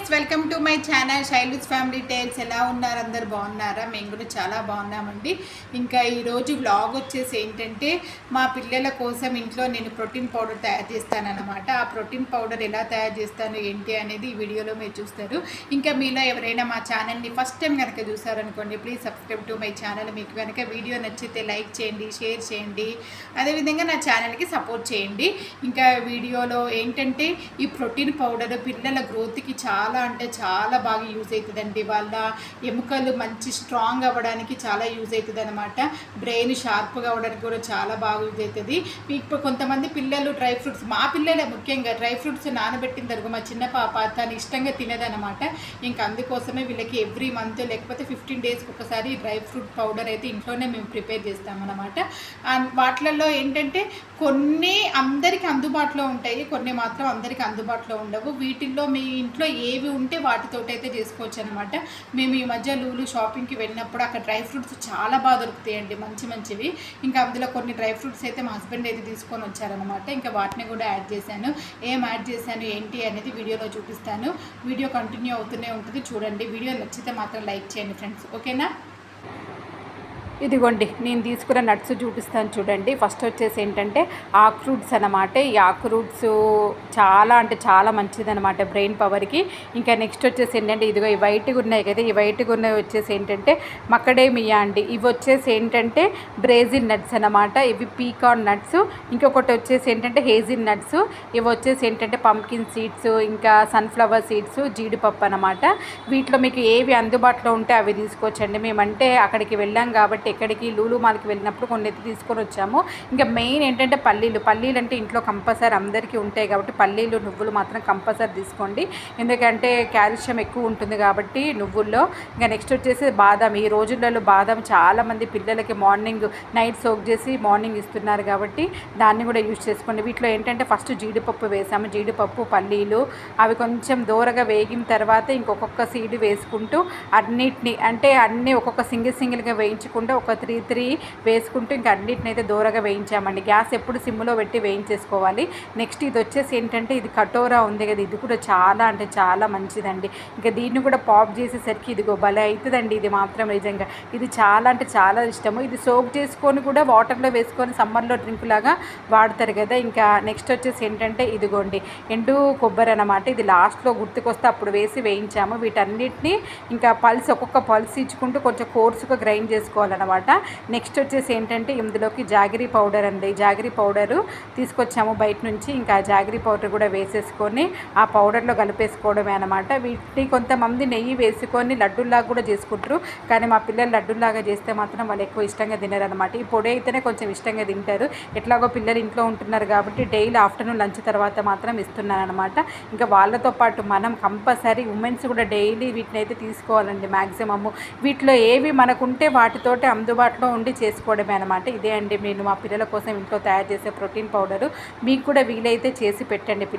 Friends, welcome to my channel Shailu's family tales. ఎలా ఉన్నారు? అందరు బాగున్నారా? మేము కూడా చాలా బాగున్నామండి. ఇంకా ఈరోజు వ్లాగ్ వచ్చేసి ఏంటంటే మా పిల్లల కోసం ఇంట్లో నేను ప్రోటీన్ పౌడర్ తయారు చేస్తానన్నమాట. ఆ ప్రోటీన్ పౌడర్ ఎలా తయారు చేస్తాను ఏంటి అనేది ఈ వీడియోలో మీరు చూస్తారు. ఇంకా మీలో ఎవరైనా మా ఛానల్ని ఫస్ట్ టైం కనుక చూసారనుకోండి, please subscribe to my channel. మీకు కనుక వీడియో నచ్చితే లైక్ చేయండి, షేర్ చేయండి, అదేవిధంగా నా ఛానల్కి సపోర్ట్ చేయండి. ఇంకా వీడియోలో ఏంటంటే ఈ ప్రోటీన్ పౌడర్ పిల్లల గ్రోత్కి చాలా అంటే చాలా బాగా యూజ్ అవుతుందండి. వాళ్ళ ఎముకలు మంచి స్ట్రాంగ్ అవ్వడానికి చాలా యూజ్ అవుతుంది అనమాట. బ్రెయిన్ షార్ప్గా అవ్వడానికి కూడా చాలా బాగా యూజ్ అవుతుంది. ఇప్పుడు కొంతమంది పిల్లలు డ్రై ఫ్రూట్స్, మా పిల్లలే ముఖ్యంగా డ్రై ఫ్రూట్స్ నానబెట్టిన తర్వాత మా చిన్న పాప తను ఇష్టంగా తినదనమాట. ఇంకా అందుకోసమే వీళ్ళకి ఎవ్రీ మంత్ లేకపోతే 15 డేస్కి ఒకసారి డ్రై ఫ్రూట్ పౌడర్ అయితే ఇంట్లోనే మేము ప్రిపేర్ చేస్తామన్నమాట. వాటిలలో ఏంటంటే కొన్ని అందరికీ అందుబాటులో ఉంటాయి, కొన్ని మాత్రం అందరికీ అందుబాటులో ఉండవు. వీటిల్లో మీ ఇంట్లో ఏవి ఉంటే వాటితోటి అయితే చేసుకోవచ్చు అనమాట. మేము ఈ మధ్య లూలు షాపింగ్కి వెళ్ళినప్పుడు అక్కడ డ్రై ఫ్రూట్స్ చాలా బాగా దొరుకుతాయండి, మంచి మంచివి. ఇంకా అందులో కొన్ని డ్రై ఫ్రూట్స్ అయితే మా హస్బెండ్ అయితే తీసుకొని వచ్చారనమాట. ఇంకా వాటిని కూడా యాడ్ చేశాను. ఏం యాడ్ చేశాను ఏంటి అనేది వీడియోలో చూపిస్తాను. వీడియో కంటిన్యూ అవుతూనే ఉంటుంది, చూడండి. వీడియో నచ్చితే మాత్రం లైక్ చేయండి ఫ్రెండ్స్, ఓకేనా? ఇదిగోండి నేను తీసుకున్న నట్స్ చూపిస్తాను చూడండి. ఫస్ట్ వచ్చేసి ఏంటంటే ఆక్ ఫ్రూట్స్ అనమాట. ఈ ఆక్ ఫ్రూట్స్ చాలా అంటే చాలా మంచిదనమాట బ్రెయిన్ పవర్కి. ఇంకా నెక్స్ట్ వచ్చేసి ఏంటంటే ఇదిగో ఈ వైట్గా ఉన్నాయి కదా, ఈ వైట్గా ఉన్నవి వచ్చేసి ఏంటంటే మకడేమియా అండి. ఇవి వచ్చేసి ఏంటంటే బ్రేజిల్ నట్స్ అనమాట. ఇవి పీకాన్ నట్స్. ఇంకొకటి వచ్చేసి ఏంటంటే హేజిల్ నట్స్. ఇవి వచ్చేసి ఏంటంటే పంకిన్ సీడ్స్, ఇంకా సన్ఫ్లవర్ సీడ్స్, జీడిపప్పు అనమాట. వీటిలో మీకు ఏవి అందుబాటులో ఉంటే అవి తీసుకోవచ్చండి. మేమంటే అక్కడికి వెళ్ళాం కాబట్టి ఎక్కడికి లూలు మాల్కి వెళ్ళినప్పుడు కొన్ని ఎత్తి తీసుకొని వచ్చాము. ఇంకా మెయిన్ ఏంటంటే పల్లీలు అంటే ఇంట్లో కంపల్సరీ అందరికీ ఉంటాయి కాబట్టి పల్లీలు, నువ్వులు మాత్రం కంపల్సరీ తీసుకోండి. ఎందుకంటే కాల్షియం ఎక్కువ ఉంటుంది కాబట్టి నువ్వుల్లో. ఇంకా నెక్స్ట్ వచ్చేసి బాదం. ఈ రోజులలో బాదం చాలామంది పిల్లలకి మార్నింగ్ నైట్ సోక్ చేసి మార్నింగ్ ఇస్తున్నారు కాబట్టి దాన్ని కూడా యూజ్ చేసుకోండి. వీటిలో ఏంటంటే ఫస్ట్ జీడిపప్పు వేసాము. జీడిపప్పు, పల్లీలు అవి కొంచెం దూరగా వేగిన తర్వాత ఇంకొక సీడ్ వేసుకుంటూ అన్నిటిని అంటే అన్నీ ఒక్కొక్క సింగిల్గా వేయించుకుంటూ ఒక 3 వేసుకుంటూ ఇంకా అన్నిటిని అయితే దూరగా వేయించామండి. గ్యాస్ ఎప్పుడు సిమ్లో పెట్టి వేయించేసుకోవాలి. నెక్స్ట్ ఇది వచ్చేసి ఏంటంటే ఇది కటోరా ఉంది కదా, ఇది కూడా చాలా అంటే చాలా మంచిదండి. ఇంకా దీన్ని కూడా పాప్ చేసేసరికి ఇదిగో భలే అవుతుందండి. ఇది మాత్రం నిజంగా ఇది చాలా అంటే చాలా ఇష్టము. ఇది సోక్ చేసుకొని కూడా వాటర్లో వేసుకొని సమ్మర్లో డ్రింక్ లాగా వాడతారు కదా. ఇంకా నెక్స్ట్ వచ్చేసి ఏంటంటే ఇదిగోండి ఎండు కొబ్బరి అనమాట. ఇది లాస్ట్లో గుర్తుకొస్తే అప్పుడు వేసి వేయించాము. వీటన్నిటిని ఇంకా ఒక్కొక్క పల్స్ ఇచ్చుకుంటూ కొంచెం కోర్సుగా గ్రైండ్ చేసుకోవాలన్నమాట. నెక్స్ట్ వచ్చేసి ఏంటంటే ఇందులోకి జాగరీ పౌడర్ అండి. జాగరీ పౌడరు తీసుకొచ్చాము బయట నుంచి. ఇంకా జాగరీ పౌడర్ కూడా వేసేసుకొని ఆ పౌడర్లో కలిపేసుకోవడమే అనమాట. వీటిని కొంతమంది నెయ్యి వేసుకొని లడ్డూల్లాగా కూడా చేసుకుంటారు, కానీ మా పిల్లలు లడ్డూల్లాగా చేస్తే మాత్రం వాళ్ళు ఎక్కువ ఇష్టంగా తినరనమాట. ఈ పొడి అయితేనే కొంచెం ఇష్టంగా తింటారు. ఎట్లాగో పిల్లలు ఇంట్లో ఉంటున్నారు కాబట్టి డైలీ ఆఫ్టర్నూన్ లంచ్ తర్వాత మాత్రం ఇస్తున్నాను అనమాట. ఇంకా వాళ్ళతో పాటు మనం కంపల్సరీ ఉమెన్స్ కూడా డైలీ వీటిని అయితే తీసుకోవాలండి మ్యాక్సిమమ్. వీటిలో ఏవి మనకుంటే వాటితోటి అందుబాటులో ఉండి చేసుకోవడమే అనమాట. ఇదే అండి నేను మా పిల్లల కోసం ఇంట్లో తయారు చేసే ప్రోటీన్ పౌడరు. మీకు కూడా వీలైతే చేసి పెట్టండి పిల్లలు.